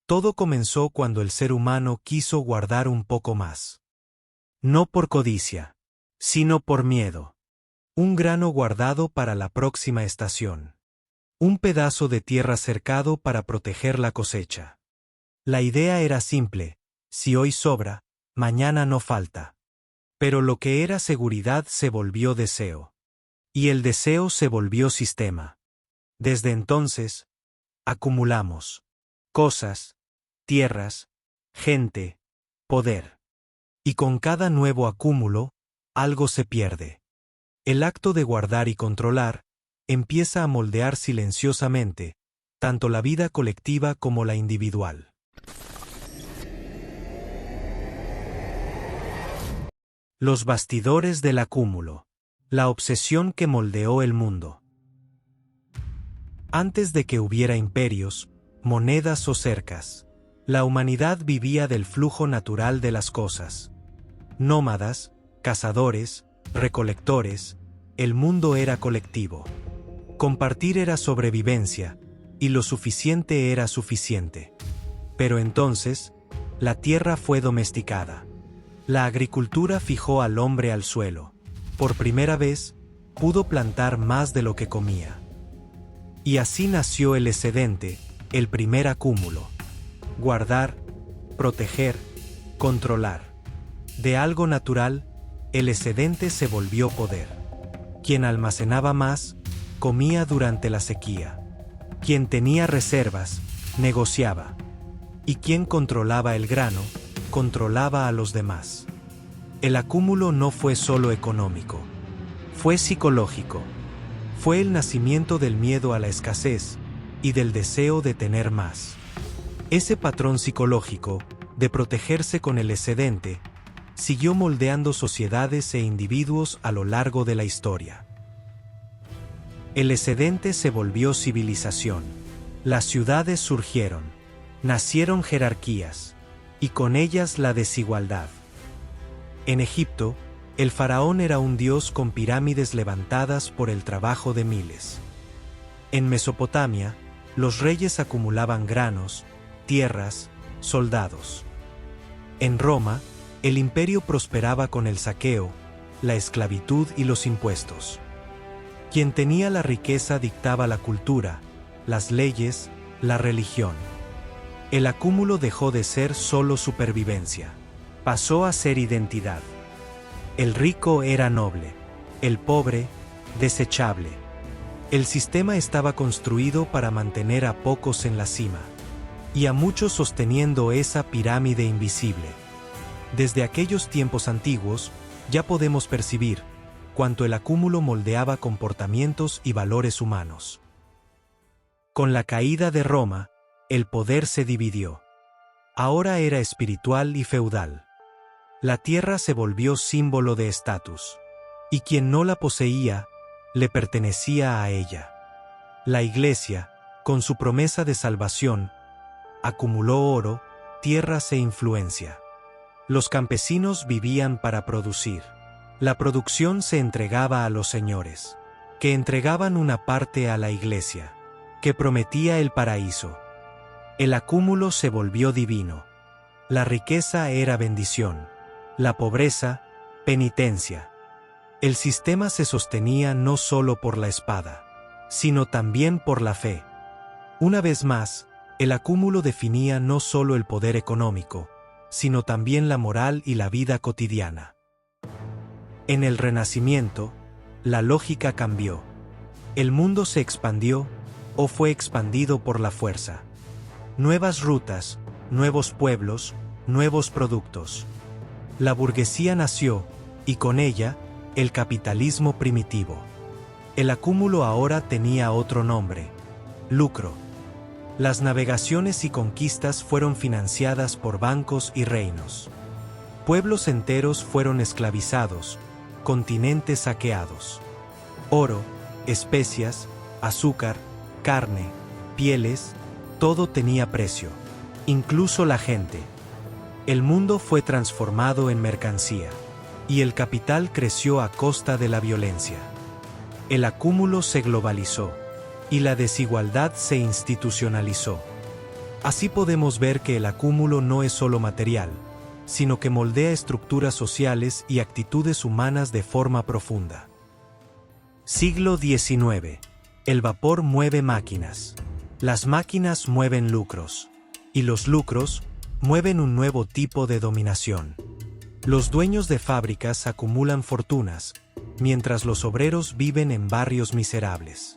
Todo comenzó cuando el ser humano quiso guardar un poco más. No por codicia, sino por miedo. Un grano guardado para la próxima estación. Un pedazo de tierra cercado para proteger la cosecha. La idea era simple: si hoy sobra, mañana no falta. Pero lo que era seguridad se volvió deseo. Y el deseo se volvió sistema. Desde entonces, acumulamos cosas, tierras, gente, poder. Y con cada nuevo acúmulo, algo se pierde. El acto de guardar y controlar empieza a moldear silenciosamente tanto la vida colectiva como la individual. Los bastidores del acúmulo. La obsesión que moldeó el mundo. Antes de que hubiera imperios, monedas o cercas, la humanidad vivía del flujo natural de las cosas. Nómadas, cazadores, recolectores, el mundo era colectivo. Compartir era sobrevivencia, y lo suficiente era suficiente. Pero entonces, la tierra fue domesticada. La agricultura fijó al hombre al suelo. Por primera vez, pudo plantar más de lo que comía. Y así nació el excedente, el primer acúmulo. Guardar, proteger, controlar. De algo natural, el excedente se volvió poder. Quien almacenaba más, comía durante la sequía. Quien tenía reservas, negociaba. Y quien controlaba el grano, controlaba a los demás. El acúmulo no fue solo económico. Fue psicológico. Fue el nacimiento del miedo a la escasez y del deseo de tener más. Ese patrón psicológico, de protegerse con el excedente, siguió moldeando sociedades e individuos a lo largo de la historia. El excedente se volvió civilización. Las ciudades surgieron, nacieron jerarquías, y con ellas la desigualdad. En Egipto, el faraón era un dios con pirámides levantadas por el trabajo de miles. En Mesopotamia, los reyes acumulaban granos, tierras, soldados. En Roma, el imperio prosperaba con el saqueo, la esclavitud y los impuestos. Quien tenía la riqueza dictaba la cultura, las leyes, la religión. El acúmulo dejó de ser solo supervivencia. Pasó a ser identidad. El rico era noble, el pobre, desechable. El sistema estaba construido para mantener a pocos en la cima, y a muchos sosteniendo esa pirámide invisible. Desde aquellos tiempos antiguos, ya podemos percibir cuánto el acúmulo moldeaba comportamientos y valores humanos. Con la caída de Roma, el poder se dividió. Ahora era espiritual y feudal. La tierra se volvió símbolo de estatus, y quien no la poseía, le pertenecía a ella. La Iglesia, con su promesa de salvación, acumuló oro, tierras e influencia. Los campesinos vivían para producir. La producción se entregaba a los señores, que entregaban una parte a la Iglesia, que prometía el paraíso. El acúmulo se volvió divino. La riqueza era bendición. La pobreza, penitencia. El sistema se sostenía no solo por la espada, sino también por la fe. Una vez más, el acúmulo definía no solo el poder económico, sino también la moral y la vida cotidiana. En el Renacimiento, la lógica cambió. El mundo se expandió, o fue expandido por la fuerza. Nuevas rutas, nuevos pueblos, nuevos productos. La burguesía nació, y con ella, el capitalismo primitivo. El acúmulo ahora tenía otro nombre: lucro. Las navegaciones y conquistas fueron financiadas por bancos y reinos. Pueblos enteros fueron esclavizados, continentes saqueados. Oro, especias, azúcar, carne, pieles, todo tenía precio, incluso la gente. El mundo fue transformado en mercancía, y el capital creció a costa de la violencia. El acúmulo se globalizó, y la desigualdad se institucionalizó. Así podemos ver que el acúmulo no es solo material, sino que moldea estructuras sociales y actitudes humanas de forma profunda. Siglo XIX. El vapor mueve máquinas. Las máquinas mueven lucros. Y los lucros mueven un nuevo tipo de dominación. Los dueños de fábricas acumulan fortunas, mientras los obreros viven en barrios miserables.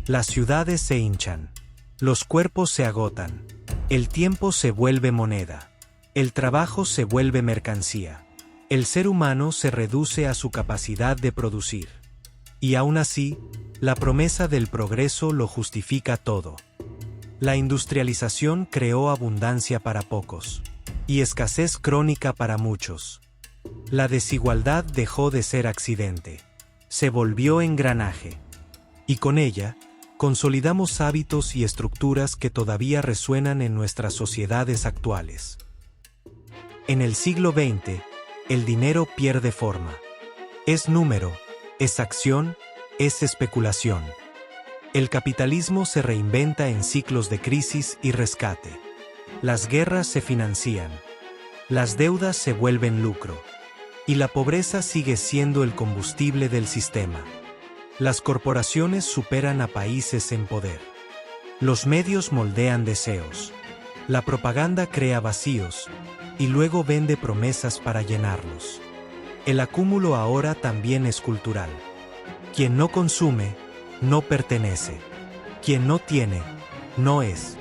Las ciudades se hinchan. Los cuerpos se agotan. El tiempo se vuelve moneda. El trabajo se vuelve mercancía. El ser humano se reduce a su capacidad de producir. Y aún así, la promesa del progreso lo justifica todo. La industrialización creó abundancia para pocos, y escasez crónica para muchos. La desigualdad dejó de ser accidente. Se volvió engranaje. Y con ella, consolidamos hábitos y estructuras que todavía resuenan en nuestras sociedades actuales. En el siglo XX, el dinero pierde forma. Es número, es acción, es especulación. El capitalismo se reinventa en ciclos de crisis y rescate. Las guerras se financian. Las deudas se vuelven lucro. Y la pobreza sigue siendo el combustible del sistema. Las corporaciones superan a países en poder. Los medios moldean deseos. La propaganda crea vacíos, y luego vende promesas para llenarlos. El acúmulo ahora también es cultural. Quien no consume, no pertenece. Quien no tiene, no es.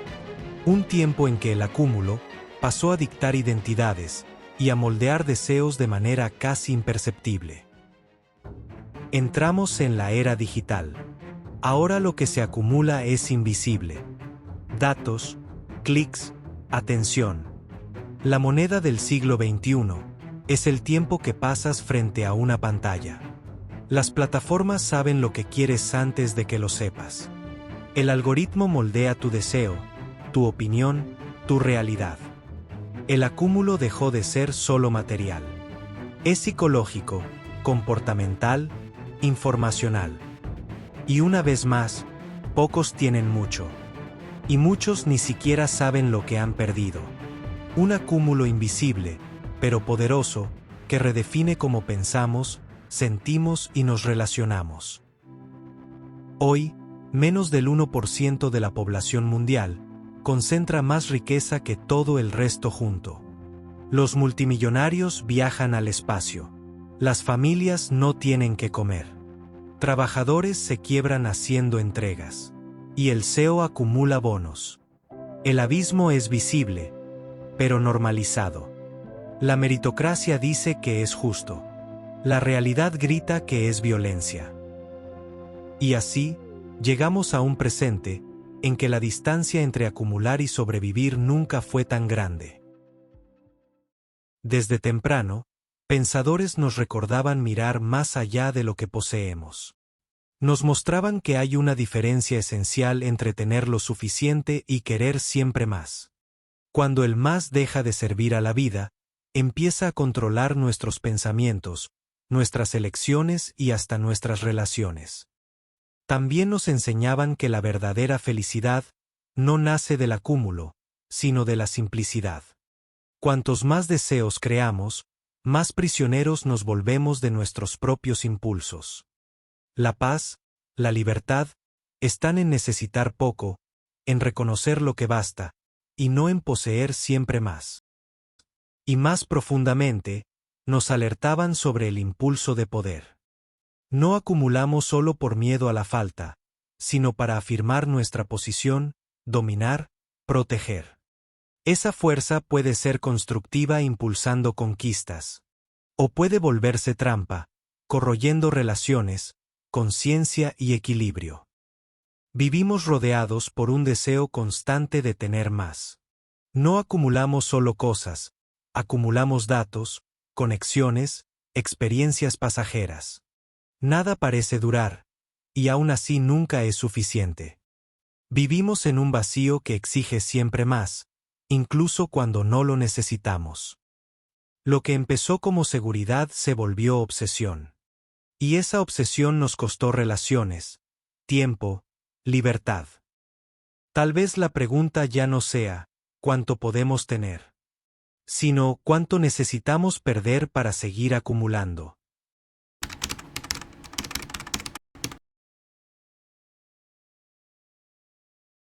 Un tiempo en que el acúmulo pasó a dictar identidades y a moldear deseos de manera casi imperceptible. Entramos en la era digital. Ahora lo que se acumula es invisible. Datos, clics, atención. La moneda del siglo XXI es el tiempo que pasas frente a una pantalla. Las plataformas saben lo que quieres antes de que lo sepas. El algoritmo moldea tu deseo, tu opinión, tu realidad. El acúmulo dejó de ser solo material. Es psicológico, comportamental, informacional. Y una vez más, pocos tienen mucho. Y muchos ni siquiera saben lo que han perdido. Un acúmulo invisible, pero poderoso, que redefine cómo pensamos, sentimos y nos relacionamos. Hoy, menos del 1% de la población mundial concentra más riqueza que todo el resto junto. Los multimillonarios viajan al espacio. Las familias no tienen que comer. Trabajadores se quiebran haciendo entregas. Y el CEO acumula bonos. El abismo es visible, pero normalizado. La meritocracia dice que es justo. La realidad grita que es violencia. Y así, llegamos a un presente en que la distancia entre acumular y sobrevivir nunca fue tan grande. Desde temprano, pensadores nos recordaban mirar más allá de lo que poseemos. Nos mostraban que hay una diferencia esencial entre tener lo suficiente y querer siempre más. Cuando el más deja de servir a la vida, empieza a controlar nuestros pensamientos, nuestras elecciones y hasta nuestras relaciones. También nos enseñaban que la verdadera felicidad no nace del acúmulo, sino de la simplicidad. Cuantos más deseos creamos, más prisioneros nos volvemos de nuestros propios impulsos. La paz, la libertad, están en necesitar poco, en reconocer lo que basta, y no en poseer siempre más. Y más profundamente, nos alertaban sobre el impulso de poder. No acumulamos solo por miedo a la falta, sino para afirmar nuestra posición, dominar, proteger. Esa fuerza puede ser constructiva impulsando conquistas. O puede volverse trampa, corroyendo relaciones, conciencia y equilibrio. Vivimos rodeados por un deseo constante de tener más. No acumulamos solo cosas, acumulamos datos, conexiones, experiencias pasajeras. Nada parece durar, y aún así nunca es suficiente. Vivimos en un vacío que exige siempre más, incluso cuando no lo necesitamos. Lo que empezó como seguridad se volvió obsesión. Y esa obsesión nos costó relaciones, tiempo, libertad. Tal vez la pregunta ya no sea, cuánto podemos tener, sino cuánto necesitamos perder para seguir acumulando.